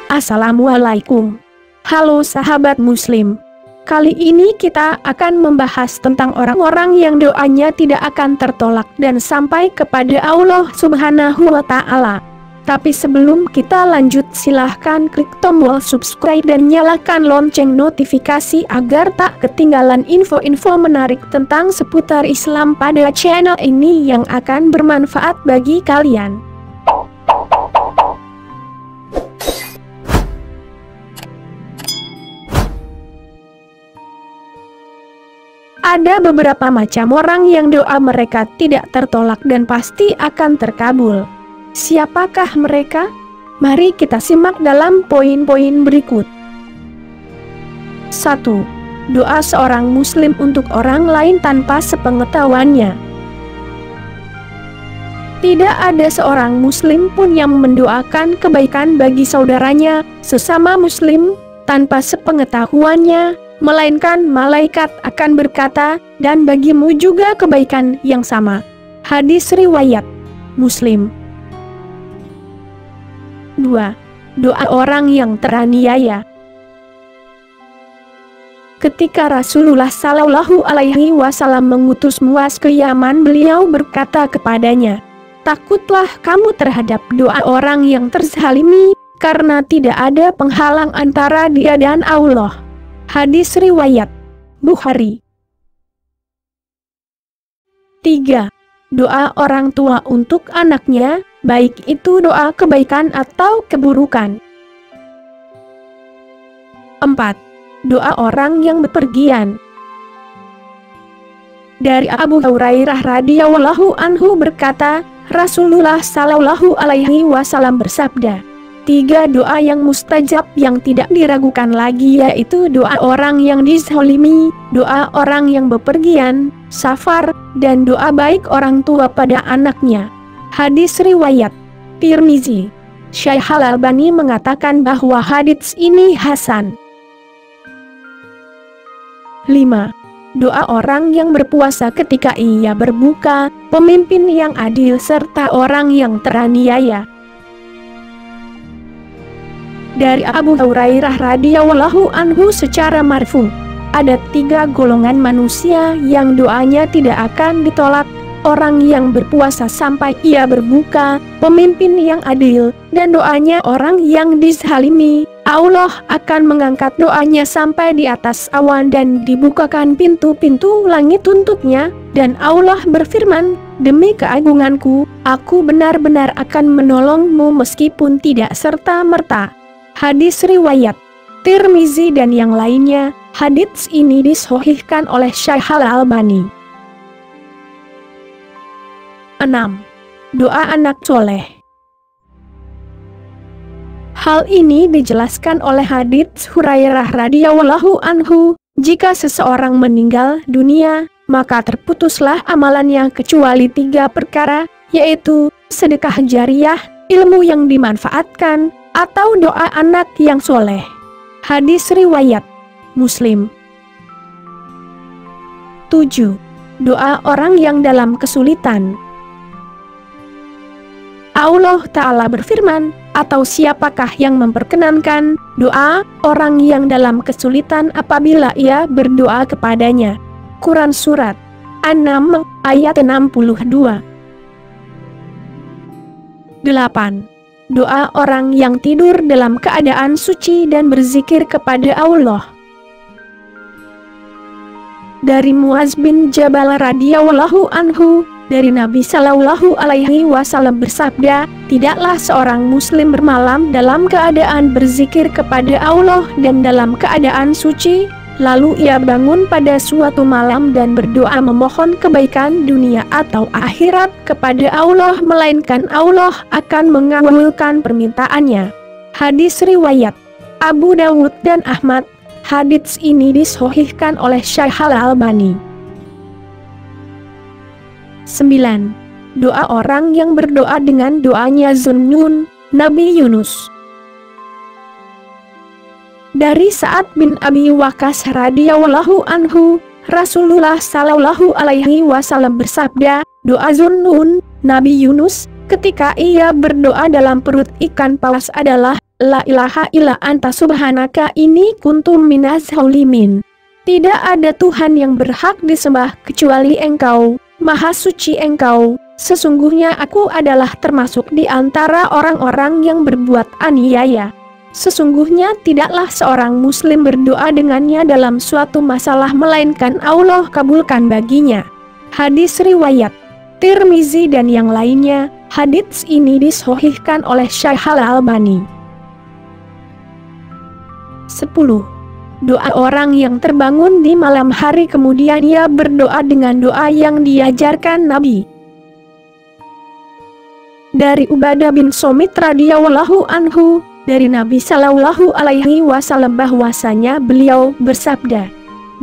Assalamualaikum. Halo sahabat muslim. Kali ini kita akan membahas tentang orang-orang yang doanya tidak akan tertolak dan sampai kepada Allah Subhanahu wa Ta'ala. Tapi sebelum kita lanjut, silahkan klik tombol subscribe dan nyalakan lonceng notifikasi agar tak ketinggalan info-info menarik tentang seputar Islam pada channel ini yang akan bermanfaat bagi kalian. Ada beberapa macam orang yang doa mereka tidak tertolak dan pasti akan terkabul. Siapakah mereka? Mari kita simak dalam poin-poin berikut. 1. Doa seorang muslim untuk orang lain tanpa sepengetahuannya. Tidak ada seorang muslim pun yang mendoakan kebaikan bagi saudaranya sesama muslim tanpa sepengetahuannya, melainkan malaikat akan berkata, dan bagimu juga kebaikan yang sama. Hadis riwayat Muslim. 2. Doa orang yang teraniaya. Ketika Rasulullah Shallallahu Alaihi Wasallam mengutus Muaz ke Yaman, beliau berkata kepadanya, takutlah kamu terhadap doa orang yang terzalimi, karena tidak ada penghalang antara dia dan Allah. Hadis riwayat Bukhari. 3. Doa orang tua untuk anaknya, baik itu doa kebaikan atau keburukan. 4. Doa orang yang bepergian. Dari Abu Hurairah radhiyallahu anhu berkata, Rasulullah Shallallahu Alaihi Wasallam bersabda, 3 doa yang mustajab yang tidak diragukan lagi, yaitu doa orang yang dizalimi, doa orang yang bepergian, safar, dan doa baik orang tua pada anaknya. Hadis riwayat Tirmizi. Syekh Al-Albani mengatakan bahwa hadits ini hasan. 5. Doa orang yang berpuasa ketika ia berbuka, pemimpin yang adil serta orang yang teraniaya. Dari Abu Hurairah radhiyallahu anhu secara marfu, ada 3 golongan manusia yang doanya tidak akan ditolak: orang yang berpuasa sampai ia berbuka, pemimpin yang adil, dan doanya orang yang dizalimi. Allah akan mengangkat doanya sampai di atas awan dan dibukakan pintu-pintu langit untuknya, dan Allah berfirman, demi keagunganku, aku benar-benar akan menolongmu meskipun tidak serta-merta. Hadis riwayat Tirmizi dan yang lainnya. Hadits ini disahihkan oleh Syekh Al-Albani. 6. Doa anak soleh. Hal ini dijelaskan oleh hadits Hurairah radhiyallahu anhu, jika seseorang meninggal dunia, maka terputuslah amalannya kecuali 3 perkara, yaitu sedekah jariyah, ilmu yang dimanfaatkan, atau doa anak yang soleh. Hadis riwayat Muslim. 7. Doa orang yang dalam kesulitan. Allah Ta'ala berfirman, atau siapakah yang memperkenankan doa orang yang dalam kesulitan apabila ia berdoa kepadanya. Quran Surat An-Naml ayat 62. 8. Doa orang yang tidur dalam keadaan suci dan berzikir kepada Allah. Dari Muaz bin Jabal radhiyallahu anhu, dari Nabi Shallallahu Alaihi Wasallam bersabda, tidaklah seorang muslim bermalam dalam keadaan berzikir kepada Allah dan dalam keadaan suci, lalu ia bangun pada suatu malam dan berdoa memohon kebaikan dunia atau akhirat kepada Allah, melainkan Allah akan mengabulkan permintaannya. Hadis riwayat Abu Dawud dan Ahmad. Hadits ini disahihkan oleh Syekh Al-Albani. 9. Doa orang yang berdoa dengan doanya Zunnun, Nabi Yunus. Dari Sa'ad bin Abi Waqqas radhiyallahu anhu, Rasulullah Shallallahu Alaihi Wasallam bersabda, doa Zunnun, Nabi Yunus, ketika ia berdoa dalam perut ikan paus adalah, La ilaha illa anta subhanaka inni kuntum minaz zalimin. Tidak ada Tuhan yang berhak disembah kecuali Engkau, Maha Suci Engkau. Sesungguhnya aku adalah termasuk di antara orang-orang yang berbuat aniaya. Sesungguhnya tidaklah seorang muslim berdoa dengannya dalam suatu masalah melainkan Allah kabulkan baginya. Hadis riwayat Tirmizi dan yang lainnya. Hadits ini disahihkan oleh Syekh Al-Albani. 10. Doa orang yang terbangun di malam hari kemudian ia berdoa dengan doa yang diajarkan Nabi. Dari Ubadah bin Somit radhiyallahu anhu, dari Nabi sallallahu alaihi wasallam bahwasanya beliau bersabda,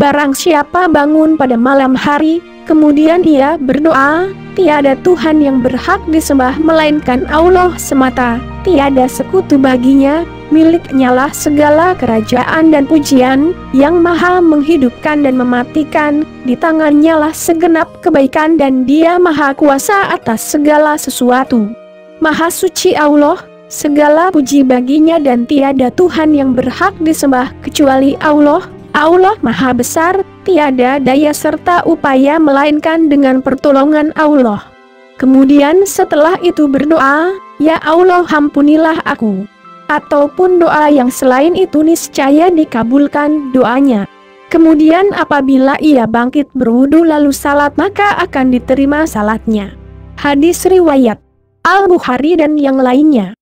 barang siapa bangun pada malam hari, kemudian ia berdoa, tiada Tuhan yang berhak disembah melainkan Allah semata, tiada sekutu baginya, miliknyalah segala kerajaan dan pujian, yang maha menghidupkan dan mematikan, di tangannya lah segenap kebaikan dan dia maha kuasa atas segala sesuatu. Maha suci Allah, segala puji baginya dan tiada Tuhan yang berhak disembah kecuali Allah. Allah maha besar, tiada daya serta upaya melainkan dengan pertolongan Allah. Kemudian setelah itu berdoa, ya Allah ampunilah aku. Ataupun doa yang selain itu niscaya dikabulkan doanya. Kemudian apabila ia bangkit berwudu lalu salat maka akan diterima salatnya. Hadis riwayat Al-Bukhari dan yang lainnya.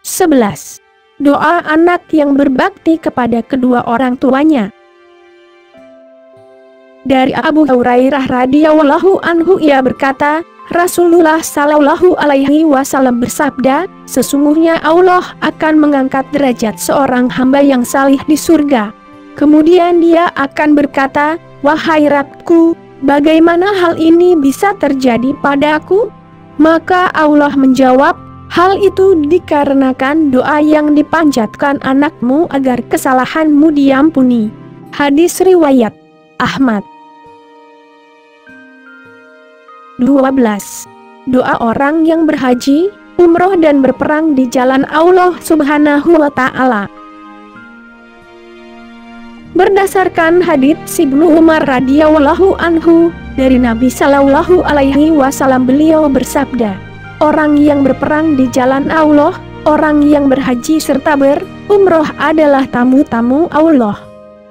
11. Doa anak yang berbakti kepada kedua orang tuanya. Dari Abu Hurairah radhiyallahu anhu ia berkata, Rasulullah sallallahu alaihi wasallam bersabda, sesungguhnya Allah akan mengangkat derajat seorang hamba yang salih di surga. Kemudian dia akan berkata, wahai Rabbku, bagaimana hal ini bisa terjadi padaku? Maka Allah menjawab, hal itu dikarenakan doa yang dipanjatkan anakmu agar kesalahanmu diampuni. Hadis riwayat Ahmad. 12. Doa orang yang berhaji, umroh dan berperang di jalan Allah Subhanahu wa Ta'ala. Berdasarkan hadits Ibnu Umar radhiyallahu anhu, dari Nabi sallallahu alaihi wasallam beliau bersabda, orang yang berperang di jalan Allah, orang yang berhaji serta berumroh adalah tamu-tamu Allah.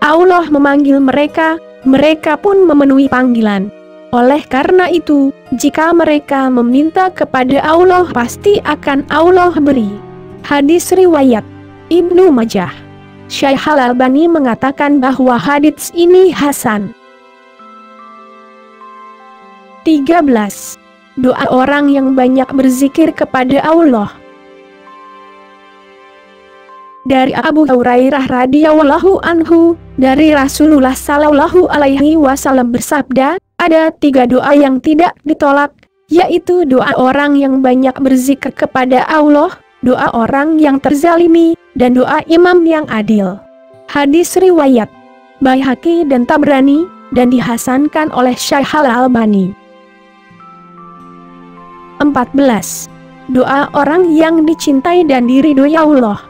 Allah memanggil mereka, mereka pun memenuhi panggilan. Oleh karena itu, jika mereka meminta kepada Allah pasti akan Allah beri. Hadis riwayat Ibnu Majah. Syekh Al-Albani mengatakan bahwa hadits ini hasan. 13. Doa orang yang banyak berzikir kepada Allah. Dari Abu Hurairah radhiyallahu anhu, dari Rasulullah sallallahu alaihi wasallam bersabda, ada 3 doa yang tidak ditolak, yaitu doa orang yang banyak berzikir kepada Allah, doa orang yang terzalimi, dan doa imam yang adil. Hadis riwayat Baihaqi dan Tabrani, dan dihasankan oleh Syekh Al-Albani. 14. Doa orang yang dicintai dan diridhoi Allah.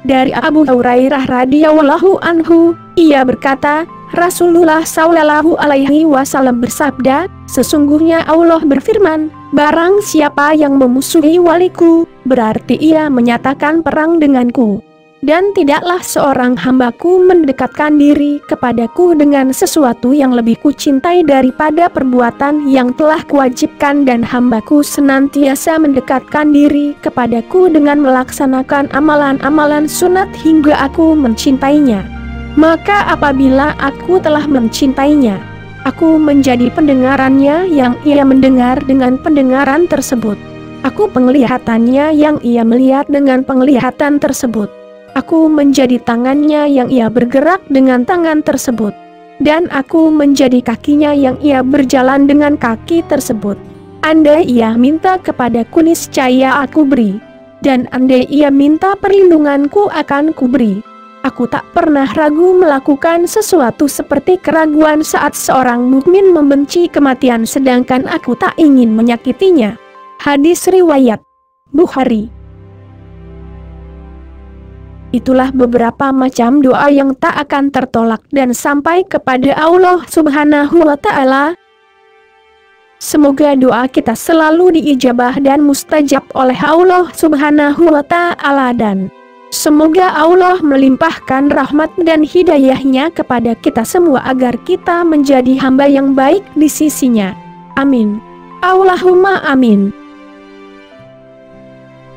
Dari Abu Hurairah radhiyallahu anhu, ia berkata, Rasulullah sallallahu alaihi wasallam bersabda, sesungguhnya Allah berfirman, barang siapa yang memusuhi waliku, berarti ia menyatakan perang denganku. Dan tidaklah seorang hambaku mendekatkan diri kepadaku dengan sesuatu yang lebih kucintai daripada perbuatan yang telah kuwajibkan, dan hambaku senantiasa mendekatkan diri kepadaku dengan melaksanakan amalan-amalan sunat hingga aku mencintainya. Maka apabila aku telah mencintainya, aku menjadi pendengarannya yang ia mendengar dengan pendengaran tersebut. Aku penglihatannya yang ia melihat dengan penglihatan tersebut. Aku menjadi tangannya yang ia bergerak dengan tangan tersebut. Dan aku menjadi kakinya yang ia berjalan dengan kaki tersebut. Andai ia minta kepadaku niscaya aku beri. Dan andai ia minta perlindunganku akan kuberi. Aku tak pernah ragu melakukan sesuatu seperti keraguan saat seorang mukmin membenci kematian sedangkan aku tak ingin menyakitinya. Hadis riwayat Bukhari. Itulah beberapa macam doa yang tak akan tertolak dan sampai kepada Allah Subhanahu wa Ta'ala. Semoga doa kita selalu diijabah dan mustajab oleh Allah Subhanahu wa Ta'ala, dan semoga Allah melimpahkan rahmat dan hidayahnya kepada kita semua agar kita menjadi hamba yang baik di sisinya. Amin. Allahumma amin.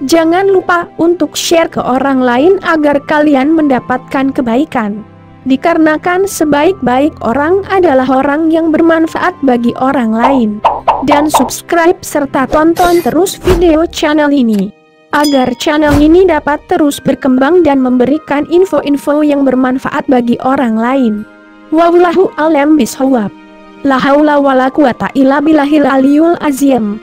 Jangan lupa untuk share ke orang lain agar kalian mendapatkan kebaikan. Dikarenakan sebaik-baik orang adalah orang yang bermanfaat bagi orang lain. Dan subscribe serta tonton terus video channel ini, agar channel ini dapat terus berkembang dan memberikan info-info yang bermanfaat bagi orang lain. Wallahu a'lam bishawab. La haula wala quwata illa billahil aliyul azim.